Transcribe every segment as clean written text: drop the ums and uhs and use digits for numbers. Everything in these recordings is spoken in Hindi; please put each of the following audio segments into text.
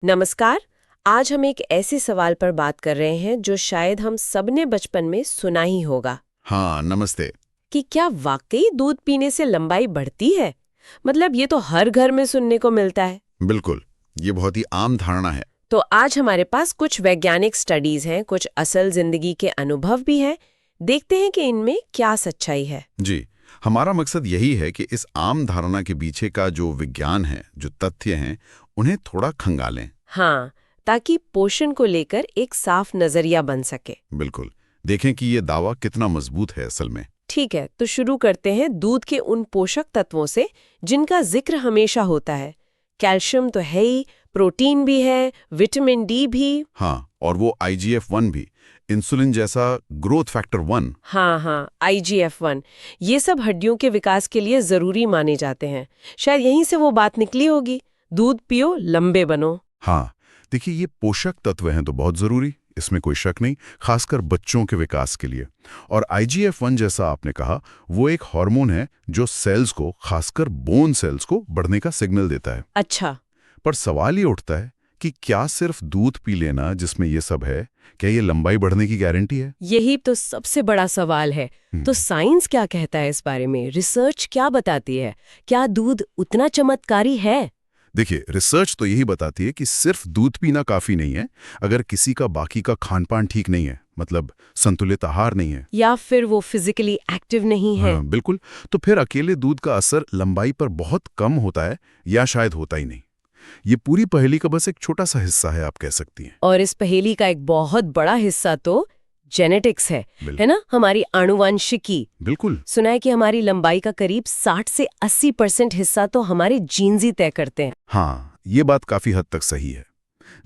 नमस्कार। आज हम एक ऐसे सवाल पर बात कर रहे हैं जो शायद हम सबने बचपन में सुना ही होगा हाँ, नमस्ते। कि क्या वाकई दूध पीने से लंबाई बढ़ती है। मतलब ये तो हर घर में सुनने को मिलता है। बिल्कुल, ये बहुत ही आम धारणा है। तो आज हमारे पास कुछ वैज्ञानिक स्टडीज हैं, कुछ असल जिंदगी के अनुभव भी हैं। देखते हैं कि इनमें क्या सच्चाई है। जी, हमारा मकसद यही है कि इस आम धारणा के पीछे का जो विज्ञान है, जो तथ्य हैं, उन्हें थोड़ा खंगालें। हाँ, ताकि पोषण को लेकर एक साफ नजरिया बन सके। बिल्कुल, देखें कि ये दावा कितना मजबूत है असल में। ठीक है, तो शुरू करते हैं दूध के उन पोषक तत्वों से जिनका जिक्र हमेशा होता है। कैल्शियम तो है ही, प्रोटीन भी है, विटामिन डी भी। हाँ, और वो IGF-1 भी, इंसुलिन जैसा ग्रोथ फैक्टर 1। हाँ, IGF-1। ये सब हड्डियों के विकास के लिए जरूरी माने जाते हैं। शायद यहीं से वो बात निकली होगी, दूध पियो लंबे बनो। हाँ, देखिए ये पोषक तत्व हैं तो बहुत ज़रूरी, इसमें कोई शक नहीं, खासकर बच्चों के विकास के लिए। और IGF-1 जैसा आपने कहा, वो एक हार्मोन है जो सेल्स को, खासकर बोन सेल्स को बढ़ने का सिग्नल देता है। अच्छा। पर सवाल ये उठता है कि क्या सिर्फ दूध पी लेना जिसमें ये सब है, क्या ये लंबाई बढ़ने की गारंटी है? यही तो सबसे बड़ा सवाल है। तो साइंस क्या कहता है इस बारे में? रिसर्च क्या बताती है? क्या दूध उतना चमत्कारी है? देखिए, रिसर्च तो यही बताती है कि सिर्फ दूध पीना काफी नहीं है। अगर किसी का बाकी का खान-पान ठीक नहीं है, मतलब संतुलित आहार नहीं है, या फिर वो फिजिकली एक्टिव नहीं है। हाँ बिल्कुल, तो फिर अकेले दूध का असर लंबाई पर बहुत कम होता है या शायद होता ही नहीं। ये पूरी पहेली का बस एक छोटा सा हिस्सा है, आप कह सकती हैं। और इस पहेली का एक बहुत बड़ा हिस्सा तो जेनेटिक्स है ना, हमारी आनुवंशिकी। बिल्कुल। सुना है कि हमारी लंबाई का करीब 60 से 80% हिस्सा तो हमारे जीन्स ही तय करते हैं। हाँ, ये बात काफी हद तक सही है।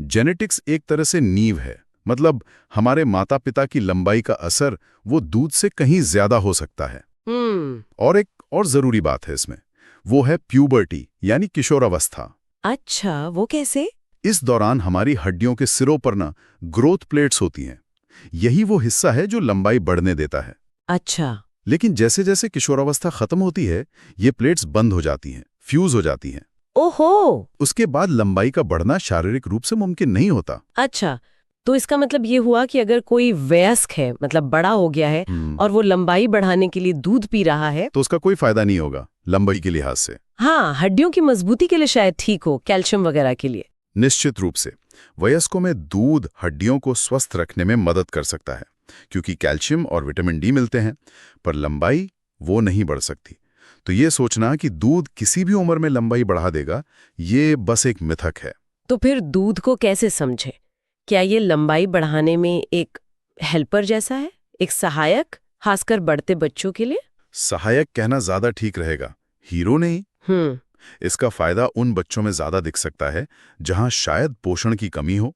जेनेटिक्स एक तरह से नींव है, मतलब हमारे माता पिता की लंबाई का असर वो दूध से कहीं ज्यादा हो सकता है। और एक और जरूरी बात है इसमें, वो है प्यूबर्टी यानी किशोरावस्था। अच्छा, वो कैसे? इस दौरान हमारी हड्डियों के सिरों पर ना ग्रोथ प्लेट्स होती हैं। यही वो हिस्सा है जो लंबाई बढ़ने देता है। अच्छा। लेकिन जैसे जैसे किशोरावस्था खत्म होती है, ये प्लेट्स बंद हो जाती हैं, फ्यूज हो जाती हैं। ओहो। उसके बाद लंबाई का बढ़ना शारीरिक रूप से मुमकिन नहीं होता। अच्छा, तो इसका मतलब ये हुआ कि अगर कोई वयस्क है, मतलब बड़ा हो गया है और वो लंबाई बढ़ाने के लिए दूध पी रहा है, तो उसका कोई फायदा नहीं होगा लंबाई के लिहाज से। हाँ, हड्डियों की मजबूती के लिए शायद ठीक हो, कैल्शियम वगैरह के लिए। निश्चित रूप से वयस्कों में दूध हड्डियों को स्वस्थ रखने में मदद कर सकता है, क्योंकि कैल्शियम और विटामिन डी मिलते हैं, पर लंबाई वो नहीं बढ़ सकती। तो ये सोचना कि दूध किसी भी उम्र में लंबाई बढ़ा देगा, ये बस एक मिथक है। तो फिर दूध को कैसे समझे? क्या ये लंबाई बढ़ाने में एक हेल्पर जैसा है, एक सहायक, खासकर बढ़ते बच्चों के लिए? सहायक कहना ज्यादा ठीक रहेगा, हीरो नहीं। हम्म। इसका फायदा उन बच्चों में ज्यादा दिख सकता है जहां शायद पोषण की कमी हो।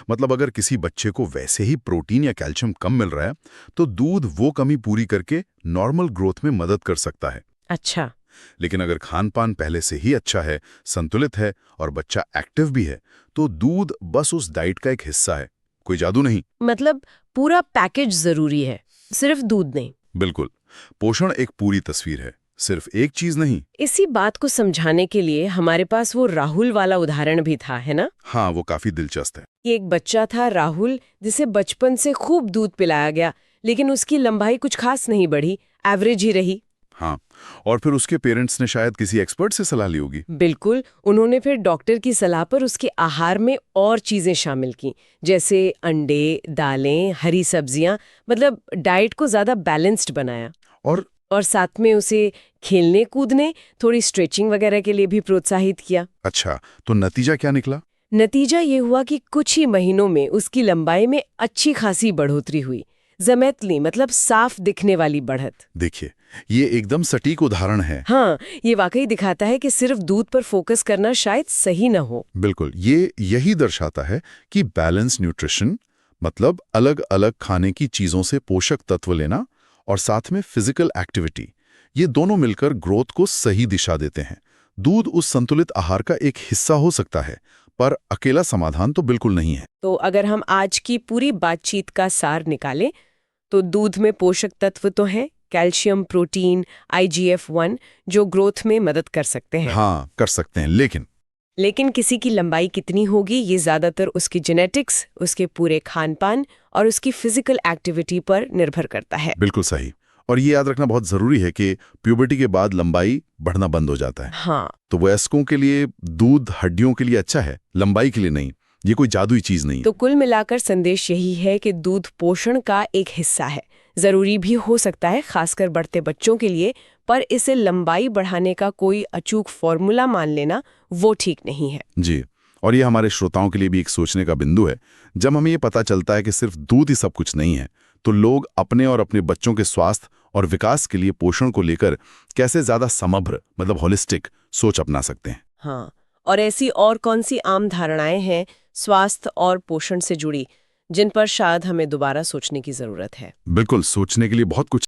मतलब अगर किसी बच्चे को वैसे ही प्रोटीन या कैल्शियम कम मिल रहा है, तो दूध वो कमी पूरी करके नॉर्मल ग्रोथ में मदद कर सकता है। अच्छा। लेकिन अगर खान पान पहले से ही अच्छा है, संतुलित है और बच्चा एक्टिव भी है, तो दूध बस उस डाइट का एक हिस्सा है, कोई जादू नहीं। मतलब पूरा पैकेज जरूरी है, सिर्फ दूध नहीं। बिल्कुल, पोषण एक पूरी तस्वीर है, सिर्फ एक चीज नहीं। इसी बात को समझाने के लिए हमारे पास वो राहुल वाला उदाहरण भी था, है ना? हाँ, वो काफी दिलचस्प है। कि एक बच्चा था राहुल, जिसे बचपन से खूब दूध पिलाया गया, लेकिन उसकी लंबाई कुछ खास नहीं बढ़ी, एवरेज ही रही। हाँ, और फिर उसके पेरेंट्स ने शायद किसी एक्सपर्ट से सलाह ली होगी। बिल्कुल, उन्होंने फिर डॉक्टर की सलाह पर उसके आहार में और चीजें शामिल की, जैसे अंडे, दालें, हरी सब्जियां, मतलब डाइट को ज्यादा बैलेंस्ड बनाया। और साथ में उसे खेलने कूदने, थोड़ी स्ट्रेचिंग वगैरह के लिए भी प्रोत्साहित किया। अच्छा, तो नतीजा क्या निकला? नतीजा ये हुआ कि कुछ ही महीनों में उसकी लंबाई में अच्छी खासी बढ़ोतरी हुई। ज़मेतली, मतलब साफ दिखने वाली बढ़त। देखिए, ये एकदम सटीक उदाहरण है। हाँ, ये वाकई दिखाता है कि सिर्फ दूध पर फोकस करना शायद सही न हो। बिल्कुल, ये यही दर्शाता है कि बैलेंस न्यूट्रिशन, मतलब अलग अलग खाने की चीजों से पोषक तत्व लेना और साथ में फिजिकल एक्टिविटी, ये दोनों मिलकर ग्रोथ को सही दिशा देते हैं। दूध उस संतुलित आहार का एक हिस्सा हो सकता है, पर अकेला समाधान तो बिल्कुल नहीं है। तो अगर हम आज की पूरी बातचीत का सार निकालें, तो दूध में पोषक तत्व तो हैं, कैल्शियम, प्रोटीन, IGF-1, जो ग्रोथ में मदद कर सकते हैं। हाँ, कर सकते हैं, लेकिन लेकिन किसी की लंबाई कितनी होगी ये ज़्यादातर उसकी जेनेटिक्स, उसके पूरे खान-पान और उसकी फिजिकल एक्टिविटी पर निर्भर करता है। बिल्कुल सही। और ये याद रखना बहुत जरूरी है कि प्यूबर्टी के बाद लंबाई बढ़ना बंद हो जाता है। हाँ, तो वयस्कों के लिए दूध हड्डियों के लिए अच्छा है, लंबाई के लिए नहीं। ये कोई जादुई चीज नहीं। तो कुल मिलाकर संदेश यही है कि दूध पोषण का एक हिस्सा है, जरूरी भी हो सकता है खासकर बढ़ते बच्चों के लिए, पर इसे लंबाई बढ़ाने का कोई अचूक फॉर्मूला मान लेना वो ठीक नहीं है। जी। और ये हमारे श्रोताओं के लिए भी एक सोचने का बिंदु है। जब हमें ये पता चलता है कि सिर्फ दूध ही सब कुछ नहीं है, तो लोग अपने और अपने बच्चों के स्वास्थ्य और विकास के लिए पोषण को लेकर कैसे ज्यादा समग्र मतलब होलिस्टिक सोच अपना सकते हैं। हाँ, और ऐसी और कौन सी आम धारणाएं हैं स्वास्थ्य और पोषण से जुड़ी जिन पर शायद हमें दोबारा सोचने की जरूरत है? बिल्कुल, सोचने के लिए बहुत कुछ